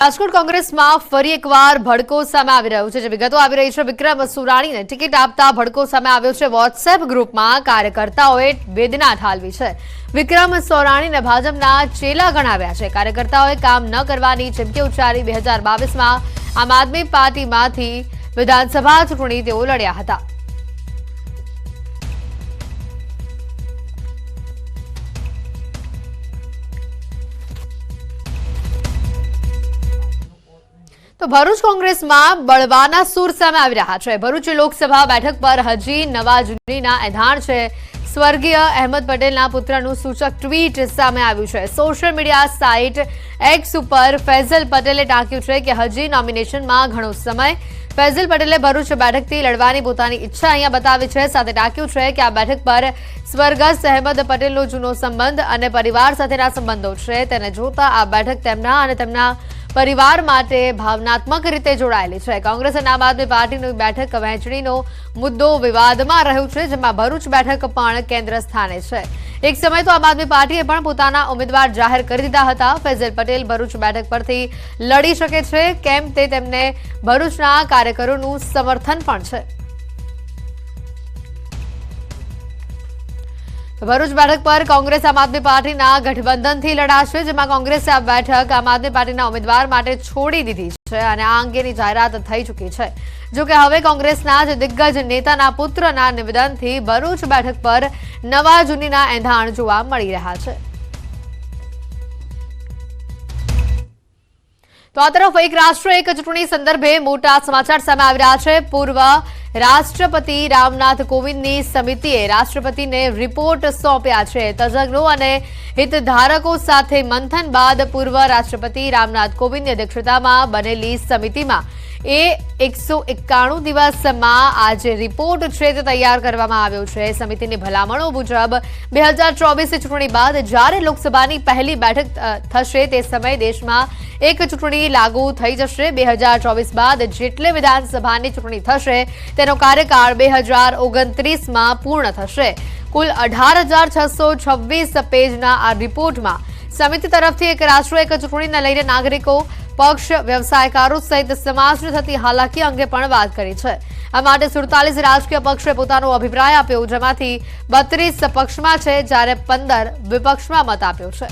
રાજકોટ કોંગ્રેસમાં ફરી એકવાર ભડકો સામે આવી રહ્યો છે. જે વિગતો આવી રહી છે, વિક્રમ સુરાણીને ટિકિટ આપતા ભડકો સામે આવ્યો છે. વોટ્સએપ ગ્રુપમાં કાર્યકર્તાઓએ વેદના ઠાલવી છે. વિક્રમ સોરાણીને ભાજપના ચેલા ગણાવ્યા છે. કાર્યકર્તાઓએ કામ ન કરવાની ચીમકી ઉચ્ચારી 2022માં આમ આદમી પાર્ટીમાંથી વિધાનસભા ચૂંટણી તેઓ લડ્યા હતા. તો ભરૂચ કોંગ્રેસમાં બળવાના સૂર સામે આવી રહ્યા છે. ભરૂચ લોકસભા બેઠક પર હજી નવા જૂનીના એધાણ છે. સ્વર્ગીય અહેમદ પટેલના પુત્રનું સૂચક ટ્વીટ સામે આવ્યું છે. સોશિયલ મીડિયા સાઇટ એક્સ ઉપર ફૈઝલ પટેલે ટાંક્યું છે કે હજી નોમિનેશનમાં ઘણો સમય. ફૈઝલ પટેલે ભરૂચ બેઠકથી લડવાની પોતાની ઈચ્છા અહીંયા બતાવી છે. સાથે ટાંક્યું છે કે આ બેઠક પર સ્વર્ગસ્થ અહેમદ પટેલનો જૂનો સંબંધ અને પરિવાર સાથેના સંબંધો છે. તેને જોતા આ બેઠક તેમના અને તેમના પરિવાર માટે ભાવનાત્મક રીતે જોડાયેલી છે. કોંગ્રેસ અને આમ આદમી પાર્ટીની બેઠક વહેંચણીનો મુદ્દો વિવાદમાં રહ્યો છે, જેમાં ભરૂચ બેઠક પણ કેન્દ્ર સ્થાને છે. એક સમય તો આમ આદમી પાર્ટીએ પણ પોતાના ઉમેદવાર જાહેર કરી દીધા હતા. ફૈઝલ પટેલ ભરૂચ બેઠક પરથી લડી શકે છે કેમ તે તેમને ભરૂચના કાર્યકરોનું સમર્થન પણ છે. ભરૂચ બેઠક પર કોંગ્રેસ આમ આદમી પાર્ટીના ગઠબંધનથી લડાશે, જેમાં કોંગ્રેસે આ બેઠક આમ આદમી પાર્ટીના ઉમેદવાર માટે છોડી દીધી છે અને આ અંગેની જાહેરાત થઈ ચૂકી છે. જોકે હવે કોંગ્રેસના જ દિગ્ગજ નેતાના પુત્રના નિવેદનથી ભરૂચ બેઠક પર નવા જૂનીના એંધાણ જોવા મળી રહ્યા છે. તો આ તરફ એક રાષ્ટ્ર એક ચૂંટણી સંદર્ભે મોટા સમાચાર સામે આવી રહ્યા છે. પૂર્વ રાષ્ટ્રપતિ રામનાથ કોવિંદની સમિતિએ રાષ્ટ્રપતિને રિપોર્ટ સોંપ્યા છે. તજજ્ઞો અને હિતધારકો સાથે મંથન બાદ પૂર્વ રાષ્ટ્રપતિ રામનાથ કોવિંદની અધ્યક્ષતામાં બનેલી સમિતિમાં 191 દિવસમાં આ જે રિપોર્ટ છે તે તૈયાર કરવામાં આવ્યો છે. સમિતિની ભલામણો મુજબ 2024 ચૂંટણી બાદ જ્યારે લોકસભાની પહેલી બેઠક થશે તે સમયે દેશમાં એક ચૂંટણી લાગુ થઈ જશે. 2024 બાદ જેટલે વિધાનસભાની ચૂંટણી થશે તેનો કાર્યકાળ 2029માં પૂર્ણ થશે. કુલ 18,626 પેજના આ રિપોર્ટમાં સમિતિ તરફથી એક રાષ્ટ્ર એક ચૂંટણીને લઈને નાગરિકો, પક્ષ, વ્યવસાયકારો સહિત સમાજને થતી હાલાકી અંગે પણ વાત કરી છે. આ માટે 47 રાજકીય પક્ષોએ પોતાનો અભિપ્રાય આપ્યો, જેમાંથી 32 પક્ષમાં છે જ્યારે 15 વિપક્ષમાં મત આપ્યો છે.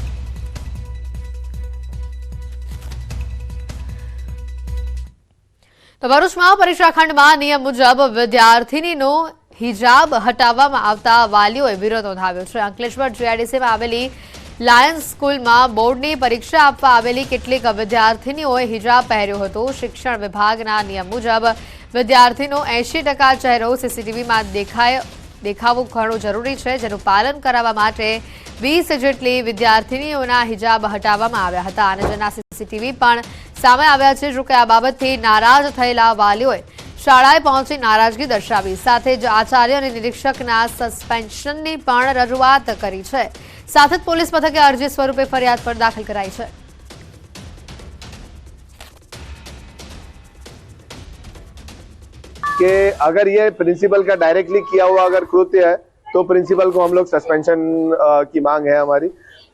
તો ભરૂચમાં પરીક્ષા ખંડમાં નિયમ મુજબ વિદ્યાર્થીનીનો હિજાબ હટાવવામાં આવતા વાલીઓએ વિરોધ નોંધાવ્યો છે. અંકલેશ્વર જીઆઈડીસીમાં આવેલી લાયન્સ સ્કૂલમાં બોર્ડની પરીક્ષા આપવા આવેલી કેટલીક વિદ્યાર્થીનીઓએ હિજાબ પહેર્યો હતો. શિક્ષણ વિભાગના નિયમ મુજબ વિદ્યાર્થીનો 80% ચહેરો સીસીટીવીમાં દેખાવો ઘણો જરૂરી છે, જેનું પાલન કરાવવા માટે 20 જેટલી વિદ્યાર્થીનીઓના હિજાબ હટાવવામાં આવ્યા હતા અને જેના સીસીટીવી પણ સામે આવ્યા છે. જોકે આ બાબતથી નારાજ થયેલા વાલીઓએ શાળાએ પહોંચી નારાજગી દર્શાવી. સાથે જ આચાર્ય અને નિરીક્ષકના સસ્પેન્શનની પણ રજૂઆત કરી છે. સાથે જ પોલીસ મથકે અરજી સ્વરૂપે ફરિયાદ પણ દાખલ કરાઈ છે. कि अगर ये प्रिंसिपल का डायरेक्टली किया हुआ अगर कृत्य है तो प्रिंसिपल को हम लोग सस्पेंशन की मांग है हमारी.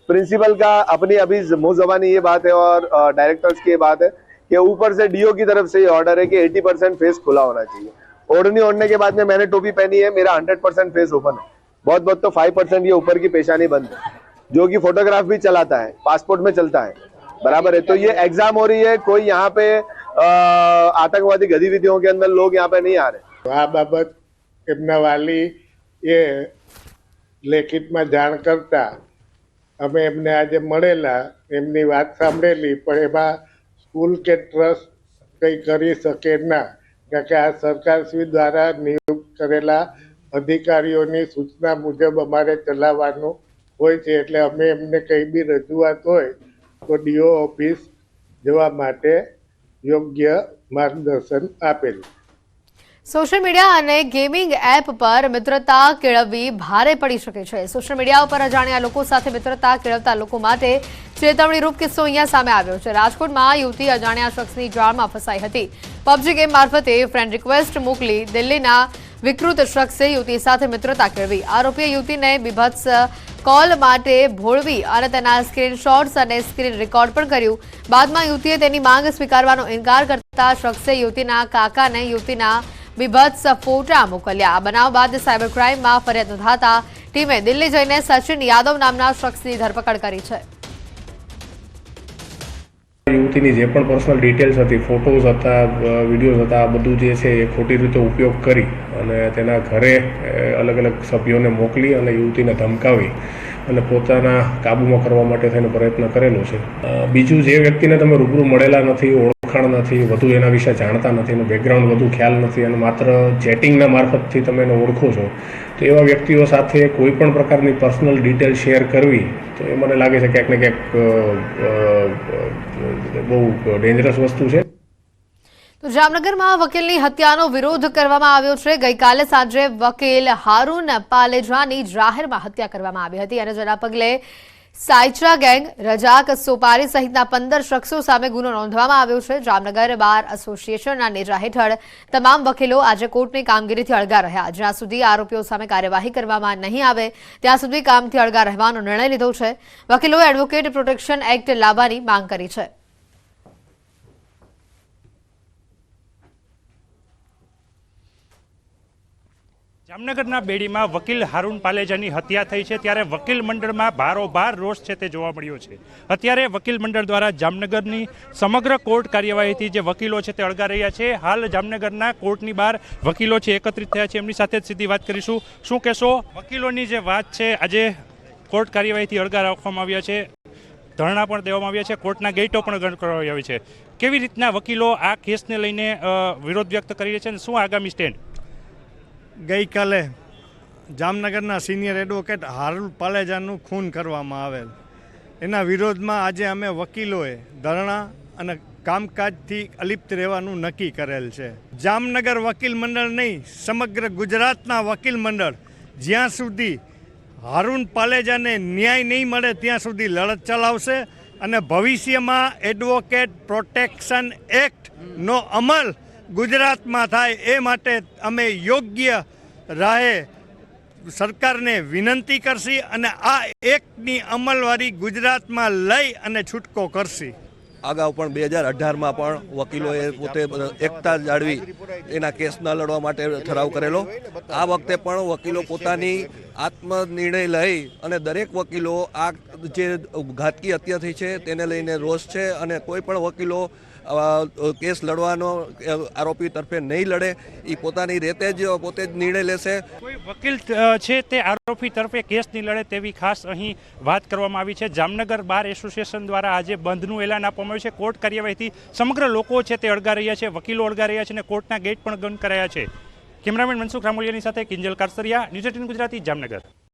प्रिंसिपल का अपनी अभी मुंह ज़बानी ये बात है और डायरेक्टर्स की ये बात है कि ऊपर से डीओ की तरफ से ये ऑर्डर है कि 80% फेस खुला होना चाहिए. ओढ़नी ओढ़ने के बाद में मैंने टोपी पहनी है, मेरा 100% फेस ओपन है. बहुत बहुत तो 5% ये ऊपर की पेशानी बंद है, जो कि फोटोग्राफ भी चलाता है, पासपोर्ट में चलता है. बराबर है. तो ये एग्जाम हो रही है, कोई यहाँ पे आतंकवादी गतिविधियों के अंदर लोग यहाँ पे नहीं आ रहे. આ બાબત એમના વાલી એ લેખિતમાં જાણ કરતા અમે એમને આજે મળેલા, એમની વાત સાંભળેલી, પણ એમાં સ્કૂલ કે ટ્રસ્ટ કંઈ કરી શકે ના, કારણ કે આ સરકારશ્રી દ્વારા નિયુક્ત કરેલા અધિકારીઓની સૂચના મુજબ અમારે ચલાવવાનું હોય છે. એટલે અમે એમને કંઈ બી રજૂઆત હોય તો ડીઓ ઓફિસ જવા માટે યોગ્ય માર્ગદર્શન આપેલું. સોશિયલ મીડિયા અને ગેમિંગ એપ પર મિત્રતા કેળવવી ભારે પડી શકે છે. સોશિયલ મીડિયા ઉપર અજાણ્યા લોકો સાથે મિત્રતા કેળવતા લોકો માટે ચેતવણીરૂપ કિસ્સો અહીંયા સામે આવ્યો છે. રાજકોટમાં યુવતી અજાણ્યા શખ્સની જાળમાં ફસાઈ હતી. પબજી ગેમ મારફતે ફ્રેન્ડ રિક્વેસ્ટ મોકલી દિલ્હીના વિકૃત શખ્સે યુવતી સાથે મિત્રતા કેળવી. આરોપીએ યુવતીને બીભત્સ કોલ માટે ભોળવી અને તેના સ્ક્રીનશોટ્સ અને સ્ક્રીન રેકોર્ડ પણ કર્યું. બાદમાં યુવતીએ તેની માંગ સ્વીકારવાનો ઇનકાર કરતા શખ્સે યુવતીના કાકાને યુવતીના બીભત્સ ફોટા મોકલ્યા. આ બનાવ બાદ સાયબર ક્રાઇમમાં ફરિયાદ નોંધાતા ટીમે દિલ્હી જઈને સચિન યાદવ નામના શખ્સની ધરપકડ કરી છે. યુવતીની જે પણ પર્સનલ ડિટેલ્સ હતી, ફોટોઝ હતા, વિડીયોઝ હતા, આ બધું જે છે એ ખોટી રીતે ઉપયોગ કરી અને તેના ઘરે અલગ અલગ સભ્યોને મોકલી અને યુવતીને ધમકાવી અને પોતાના કાબૂમાં કરવા માટે થઈને પ્રયત્ન કરેલો છે. બીજું, જે વ્યક્તિને તમે રૂબરૂ મળેલા નથી, ઓળખાણ નથી, વધુ એના વિશે જાણતા નથી, એનો બેકગ્રાઉન્ડ વધુ ખ્યાલ નથી અને માત્ર ચેટિંગના મારફતથી તમે એને ઓળખો છો, તો એવા વ્યક્તિઓ સાથે કોઈ પણ પ્રકારની પર્સનલ ડિટેલ શેર કરવી તો એ મને લાગે છે ક્યાંક ને ક્યાંક બહુ ડેન્જરસ વસ્તુ છે. તો જામનગરમાં વકીલની હત્યાનો વિરોધ કરવામાં આવ્યો છે. ગઈકાલે સાંજે વકીલ હારૂન પાલેજાની જાહેરમાં હત્યા કરવામાં આવી હતી અને જેના પગલે સાયચા ગેંગ, રજાક સોપારી સહિતના 15 શખ્સો સામે ગુનો નોંધવામાં આવ્યો છે. જામનગર બાર એસોસિએશનના નેજા હેઠળ તમામ વકીલો આજે કોર્ટની કામગીરીથી અળગા રહ્યા. જ્યાં સુધી આરોપીઓ સામે કાર્યવાહી કરવામાં નહીં આવે ત્યાં સુધી કામથી અળગા રહેવાનો નિર્ણય લીધો છે. વકીલોએ એડવોકેટ પ્રોટેક્શન એક્ટ લાવવાની માંગ કરી છે. જામનગરના બેડીમાં વકીલ હારૂન પાલેજાની હત્યા થઈ છે ત્યારે વકીલ મંડળમાં ભારોભાર રોષ છે તે જોવા મળ્યો છે. અત્યારે વકીલ મંડળ દ્વારા જામનગરની સમગ્ર કોર્ટ કાર્યવાહીથી જે વકીલો છે તે અળગા રહ્યા છે. હાલ જામનગરના કોર્ટની બહાર વકીલો છે એકત્રિત થયા છે. એમની સાથે જ સીધી વાત કરીશું. શું કહેશો? વકીલોની જે વાત છે, આજે કોર્ટ કાર્યવાહીથી અળગા રાખવામાં આવ્યા છે, ધરણા પણ દેવામાં આવ્યા છે, કોર્ટના ગેટો પણ બંધ કરવામાં આવી છે. કેવી રીતના વકીલો આ કેસને લઈને વિરોધ વ્યક્ત કરી રહ્યા છે અને શું આગામી સ્ટેન્ડ? ગઈકાલે જામનગરના સિનિયર એડવોકેટ હારૂન પાલેજાનું ખૂન કરવામાં આવેલ, એના વિરોધમાં આજે અમે વકીલોએ ધરણા અને કામકાજથી અલિપ્ત રહેવાનું નક્કી કરેલ છે. જામનગર વકીલ મંડળ નહીં, સમગ્ર ગુજરાતના વકીલ મંડળ જ્યાં સુધી હારૂન પાલેજાને ન્યાય નહીં મળે ત્યાં સુધી લડત ચલાવશે અને ભવિષ્યમાં એડવોકેટ પ્રોટેક્શન એક્ટનો અમલ ગુજરાતમાં થાય એ માટે અમે યોગ્ય રાહે સરકારને વિનંતી કરશી અને આ એક્ટની અમલવારી ગુજરાતમાં લઈ અને છૂટકો કરશી. અગાઉ પણ 2018માં પણ વકીલોએ પોતે એકતા જાળવી એના કેસના લડવા માટે ઠરાવ કરેલો. આ વખતે પણ વકીલો પોતાની આત્મનિર્ણય લઈ અને દરેક વકીલો આ જે ઘાતકી હત્યા થઈ છે તેને લઈને રોષ છે અને કોઈ પણ વકીલો કેસ લડવાનો આરોપી તરફે નહીં લડે. એ પોતાની રીતે જ પોતે જ નિર્ણય લેશે. કોઈ વકીલ છે તે આરોપી તરફે કેસ નહીં લડે તેવી ખાસ અહીં વાત કરવામાં આવી છે. જામનગર બાર એસોસિએશન દ્વારા આજે બંધનું એલાન આપવામાં આવ્યું છે. કોર્ટ કાર્યવાહીથી સમગ્ર લોકો છે તે અળગા રહ્યા છે, વકીલો અળગા રહ્યા છે અને કોર્ટના ગેટ પણ બંધ કરાયા છે. કેમેરામેન મનસુખ રામોલિયાની સાથે કિંજલ કારસરિયા, ન્યૂઝ 18 ગુજરાતી, જામનગર.